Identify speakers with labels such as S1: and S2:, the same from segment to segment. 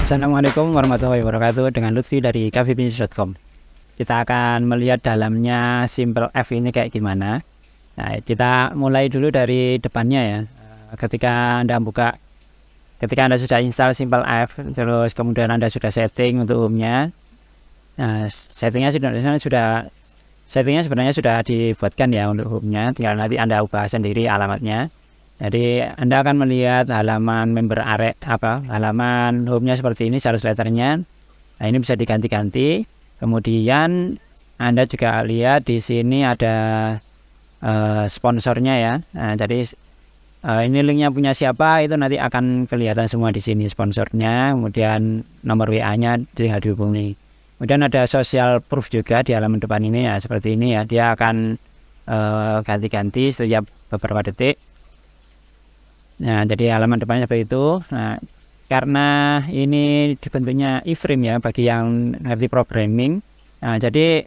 S1: Assalamualaikum warahmatullahi wabarakatuh, dengan Lutfi dari kafebusiness.com. Kita akan melihat dalamnya Simple F ini kayak gimana. Nah, kita mulai dulu dari depannya ya. Ketika Anda sudah install Simple F, terus kemudian Anda sudah setting untuk home-nya. Nah, settingnya sebenarnya sudah dibuatkan ya untuk home-nya, tinggal nanti Anda ubah sendiri alamatnya. Jadi Anda akan melihat halaman member halaman home-nya seperti ini, sales letter-nya. Nah, ini bisa diganti-ganti. Kemudian Anda juga lihat di sini ada sponsornya ya. Nah, jadi ini linknya punya siapa, itu nanti akan kelihatan semua di sini sponsornya. Kemudian nomor WA-nya tinggal dihubungi. Kemudian ada social proof juga di halaman depan ini ya, seperti ini ya. Dia akan ganti-ganti setiap beberapa detik. Nah, jadi halaman depannya seperti itu. Nah, karena ini bentuknya iframe ya bagi yang ngerti programming. Nah, jadi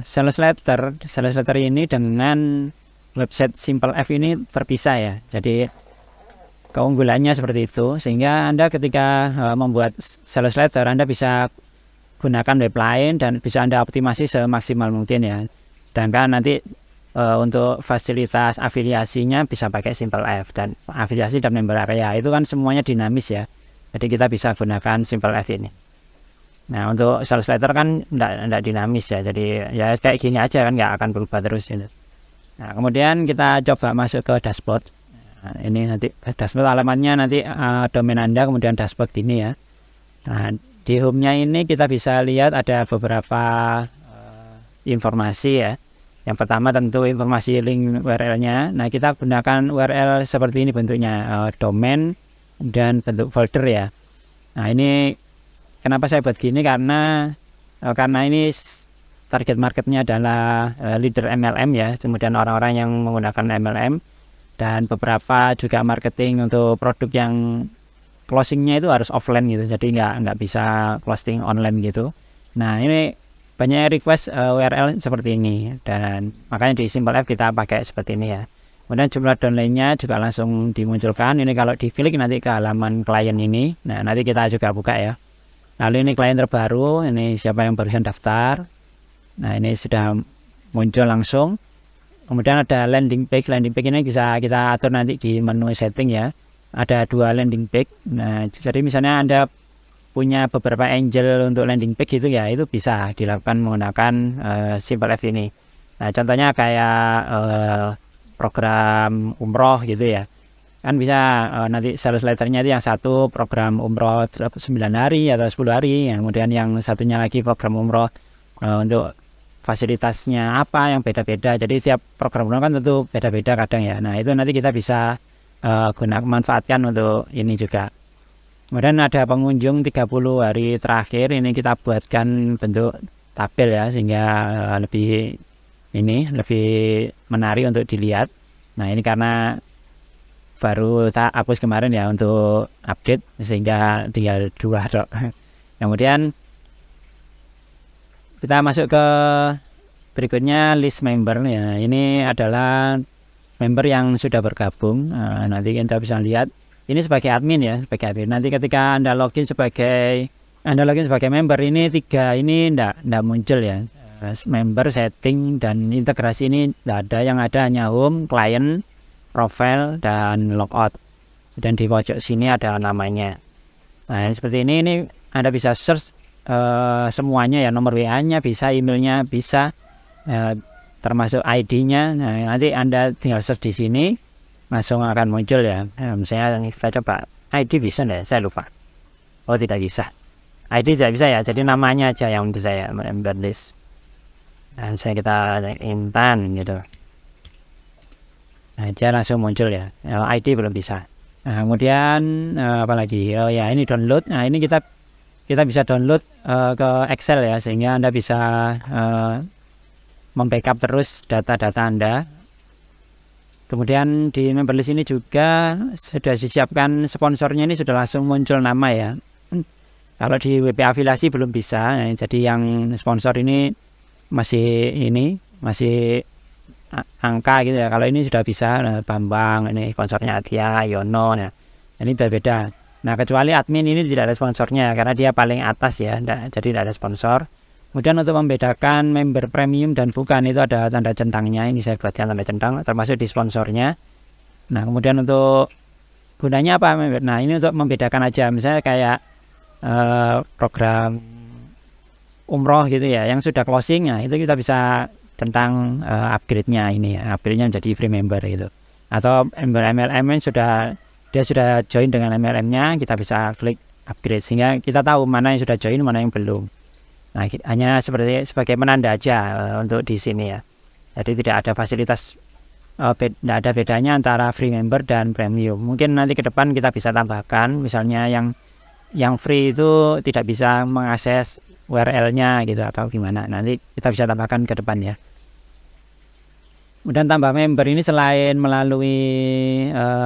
S1: sales letter ini dengan website Simple F ini terpisah ya. Jadi keunggulannya seperti itu, sehingga Anda ketika membuat sales letter Anda bisa gunakan web lain dan bisa Anda optimasi semaksimal mungkin ya. Sedangkan nanti untuk fasilitas afiliasinya bisa pakai Simple F, dan afiliasi dan member area itu kan semuanya dinamis ya. Jadi kita bisa gunakan Simple F ini. Nah, untuk sales letter kan enggak dinamis ya. Jadi ya kayak gini aja kan, nggak akan berubah terus ini. Nah, kemudian kita coba masuk ke dashboard. Nah, ini nanti dashboard alamatnya nanti domain Anda, kemudian dashboard ini ya. Nah, di home-nya ini kita bisa lihat ada beberapa informasi ya. Yang pertama tentu informasi link URL-nya. Nah, kita gunakan URL seperti ini bentuknya, domain dan bentuk folder ya. Nah, ini kenapa saya buat gini, karena ini target marketnya adalah leader MLM ya, kemudian orang-orang yang menggunakan MLM, dan beberapa juga marketing untuk produk yang closingnya itu harus offline gitu, jadi nggak bisa closing online gitu. Nah, ini banyak request URL seperti ini, dan makanya di Simple F kita pakai seperti ini ya. Kemudian jumlah downline-nya juga langsung dimunculkan. Ini kalau diklik nanti ke halaman klien ini. Nah, nanti kita juga buka ya. Lalu ini klien terbaru, ini siapa yang barusan daftar. Nah, ini sudah muncul langsung. Kemudian ada landing page. Landing page ini bisa kita atur nanti di menu setting ya. Ada 2 landing page. Nah, jadi misalnya Anda punya beberapa angel untuk landing page gitu ya, itu bisa dilakukan menggunakan Simple F ini. Nah, contohnya kayak program umroh gitu ya, kan bisa nanti sales letternya itu yang satu program umroh 9 hari atau 10 hari, kemudian yang satunya lagi program umroh untuk fasilitasnya apa yang beda-beda. Jadi tiap program umroh kan tentu beda-beda kadang ya. Nah, itu nanti kita bisa manfaatkan untuk ini juga. Kemudian ada pengunjung 30 hari terakhir, ini kita buatkan bentuk tabel ya, sehingga lebih menarik untuk dilihat. Nah, ini karena baru tak hapus kemarin ya untuk update, sehingga tinggal 2 dok. Kemudian kita masuk ke berikutnya, list member ya. Ini adalah member yang sudah bergabung. Nanti kita bisa lihat ini sebagai admin ya, sebagai admin. Nanti ketika Anda login sebagai member, ini 3 ini enggak muncul ya. Member, setting, dan integrasi ini enggak ada. Yang ada hanya home, client, profile, dan logout. Dan di pojok sini ada namanya. Nah, seperti ini Anda bisa search semuanya ya, nomor WA-nya bisa, emailnya bisa, termasuk ID-nya. Nah, nanti Anda tinggal search di sini, langsung akan muncul ya. Misalnya kita coba ID, bisa deh, saya lupa. Oh, tidak bisa. ID tidak bisa ya, jadi namanya aja yang untuk saya member list. Dan kita Intan gitu. Nah, dia langsung muncul ya. ID belum bisa. Nah, kemudian apalagi? Oh ya, ini download. Nah, ini kita bisa download ke Excel ya, sehingga Anda bisa membackup terus data-data Anda. Kemudian di member list ini juga sudah disiapkan sponsornya, ini sudah langsung muncul nama ya. Kalau di WP afiliasi belum bisa, jadi yang sponsor ini masih angka gitu ya. Kalau ini sudah bisa, Bambang, ini sponsornya Atia, Yono, nah ini berbeda. Nah, kecuali admin ini tidak ada sponsornya karena dia paling atas ya, jadi tidak ada sponsor. Kemudian untuk membedakan member premium dan bukan itu ada tanda centangnya. Ini saya buatkan tanda centang termasuk di sponsornya. Nah, kemudian untuk gunanya apa? Nah, ini untuk membedakan aja. Misalnya kayak program umroh gitu ya, yang sudah closing, nah itu kita bisa centang upgrade-nya ini ya, upgrade-nya menjadi free member gitu. Atau member MLM yang dia sudah join dengan MLM-nya, kita bisa klik upgrade sehingga kita tahu mana yang sudah join, mana yang belum. Nah, hanya sebagai penanda aja untuk di sini ya. Jadi tidak ada fasilitas, tidak ada bedanya antara free member dan premium. Mungkin nanti ke depan kita bisa tambahkan, misalnya yang free itu tidak bisa mengakses URL-nya gitu atau gimana. Nanti kita bisa tambahkan ke depan ya. Kemudian tambah member ini selain melalui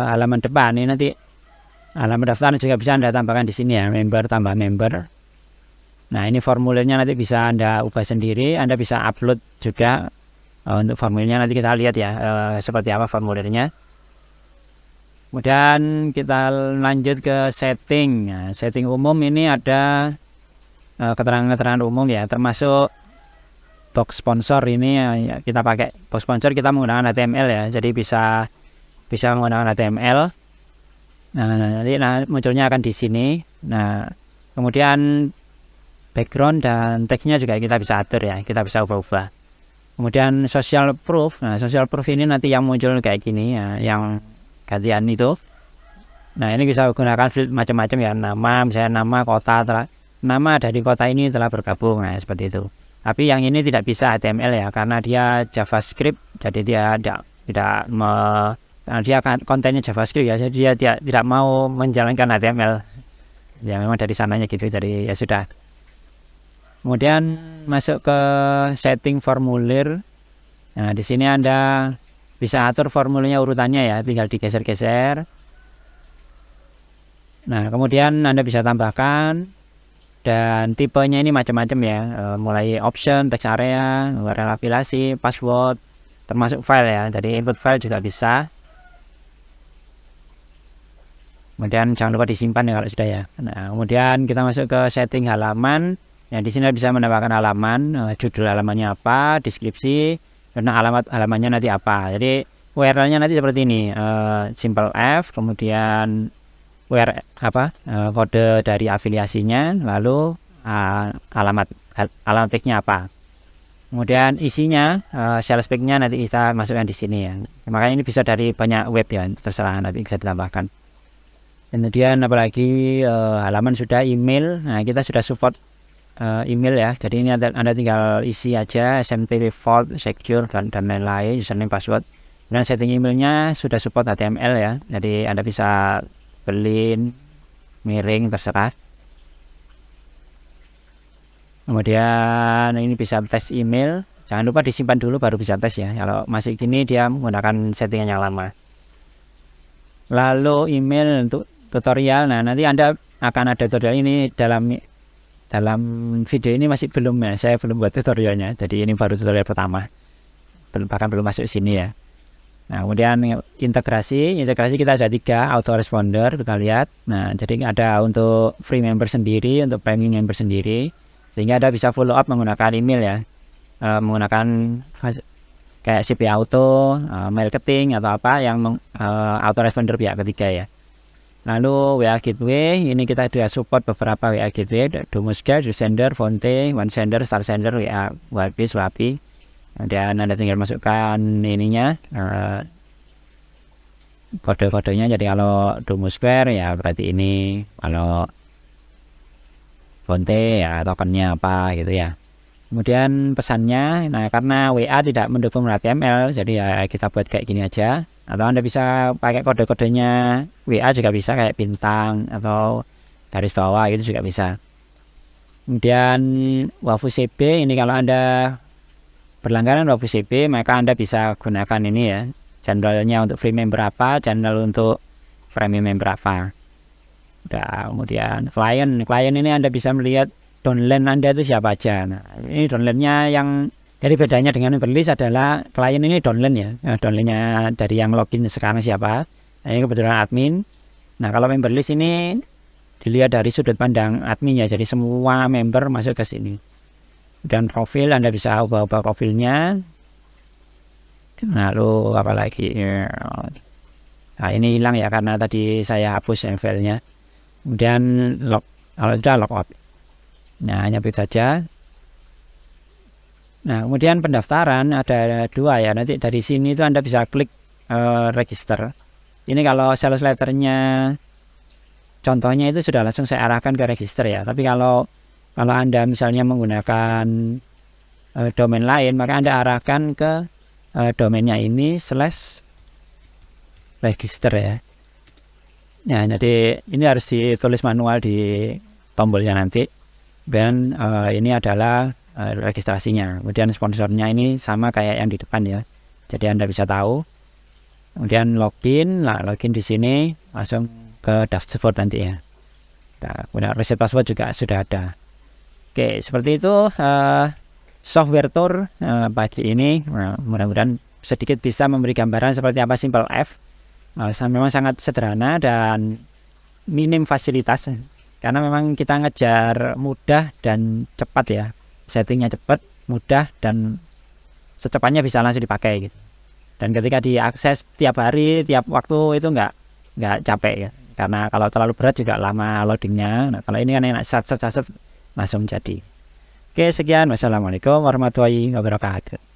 S1: halaman depan, ini nanti halaman daftar juga bisa Anda tambahkan di sini ya, member tambah member. Nah, ini formulirnya nanti bisa Anda ubah sendiri, Anda bisa upload juga untuk formulirnya, nanti kita lihat ya seperti apa formulirnya. Kemudian kita lanjut ke setting. Nah, setting umum ini ada keterangan-keterangan umum ya, termasuk box sponsor ini ya, kita pakai box sponsor, kita menggunakan HTML ya, jadi bisa menggunakan HTML. Nah, nanti munculnya akan di sini. Nah, kemudian background dan teksnya juga kita bisa atur ya, kita bisa ubah-ubah. Kemudian social proof. Nah, social proof ini nanti yang muncul kayak gini ya, yang gantian itu. Nah, ini bisa gunakan field macam-macam ya, nama, misalnya nama kota, nama dari kota ini telah bergabung, nah seperti itu. Tapi yang ini tidak bisa HTML ya, karena dia JavaScript, jadi dia karena dia kontennya JavaScript ya, jadi dia tidak mau menjalankan HTML. Ya memang dari sananya gitu, dari ya sudah. Kemudian masuk ke setting formulir. Nah, di sini Anda bisa atur formulirnya urutannya ya, tinggal digeser-geser. Nah, kemudian Anda bisa tambahkan, dan tipenya ini macam-macam ya, mulai option, text area, URL afiliasi, password, termasuk file ya, jadi input file juga bisa. Kemudian jangan lupa disimpan ya kalau sudah ya. Nah, kemudian kita masuk ke setting halaman. Ya, di sini bisa menambahkan halaman, judul halamannya apa, deskripsi, dan alamat halamannya nanti apa. Jadi URL-nya nanti seperti ini, simple F, kemudian kode dari afiliasinya, lalu alamat packnya apa. Kemudian isinya, sales packnya nanti kita masukkan di sini ya. Makanya ini bisa dari banyak web ya, terserah nanti bisa ditambahkan. Kemudian apalagi halaman sudah, email. Nah, kita sudah support email ya, jadi ini Anda tinggal isi aja SMTP, default, secure, dan lain-lain, username, password. Dan setting emailnya sudah support HTML ya, jadi Anda bisa berlin, miring, terserah. Kemudian ini bisa tes email, jangan lupa disimpan dulu baru bisa tes ya, kalau masih gini dia menggunakan settingan yang lama. Lalu email untuk tutorial. Nah, nanti Anda akan ada tutorial ini dalam video ini masih belum ya, saya belum buat tutorialnya, jadi ini baru tutorial pertama, bahkan belum masuk sini ya. Nah, kemudian integrasi kita ada 3 autoresponder, kita lihat. Nah, jadi ada untuk free member sendiri, untuk premium member sendiri, sehingga Anda bisa follow up menggunakan email ya, menggunakan kayak CP Auto, marketing atau apa yang autoresponder pihak ketiga ya. Lalu WA Gateway, ini kita sudah support beberapa WA Gateway, Domusguide, Sender, Fonte, OneSender, StarSender, WA, WhatsApp, Swapi. Dan Anda tinggal masukkan ininya, kode-kodenya. Jadi kalau Domusguide ya berarti ini, kalau Fonte ya tokennya apa gitu ya. Kemudian pesannya, nah karena WA tidak mendukung HTML, jadi ya kita buat kayak gini aja. Atau Anda bisa pakai kode-kodenya WA juga bisa, kayak bintang atau garis bawah itu juga bisa. Kemudian Wahoo CP, ini kalau Anda berlangganan Wahoo CP, maka Anda bisa gunakan ini ya, channelnya untuk free member apa, channel untuk premium member apa. Nah, kemudian klien ini Anda bisa melihat downline Anda itu siapa aja. Nah, ini downline-nya yang jadi bedanya dengan memberlist adalah klien ini downline ya, downline-nya dari yang login sekarang siapa. Nah, ini kebetulan admin. Nah, kalau memberlist ini dilihat dari sudut pandang admin ya, jadi semua member masuk ke sini. Dan profil Anda bisa ubah-ubah profilnya. Lalu apa lagi? Nah, ini hilang ya karena tadi saya hapus ya filenya. Kemudian kalau sudah log out. Nah, hanya itu saja. Nah, kemudian pendaftaran ada dua ya. Nanti dari sini itu Anda bisa klik register. Ini kalau sales letternya contohnya itu sudah langsung saya arahkan ke register ya. Tapi kalau Anda misalnya menggunakan domain lain, maka Anda arahkan ke domainnya ini /register ya. Nah, jadi ini harus ditulis manual di tombolnya nanti. Dan ini adalah registrasinya. Kemudian sponsornya ini sama kayak yang di depan ya. Jadi Anda bisa tahu. Kemudian login, login di sini langsung ke dashboard nanti ya. Nah, kemudian reset password juga sudah ada. Oke, seperti itu software tour pagi ini. Mudah-mudahan sedikit bisa memberi gambaran seperti apa Simple F. Memang sangat sederhana dan minim fasilitas. Karena memang kita ngejar mudah dan cepat ya. Settingnya cepat, mudah, dan secepatnya bisa langsung dipakai gitu. Dan ketika diakses tiap hari, tiap waktu itu nggak capek ya. Karena kalau terlalu berat juga lama loadingnya. Nah, kalau ini kan enak, langsung jadi. Oke, sekian. Wassalamualaikum warahmatullahi wabarakatuh.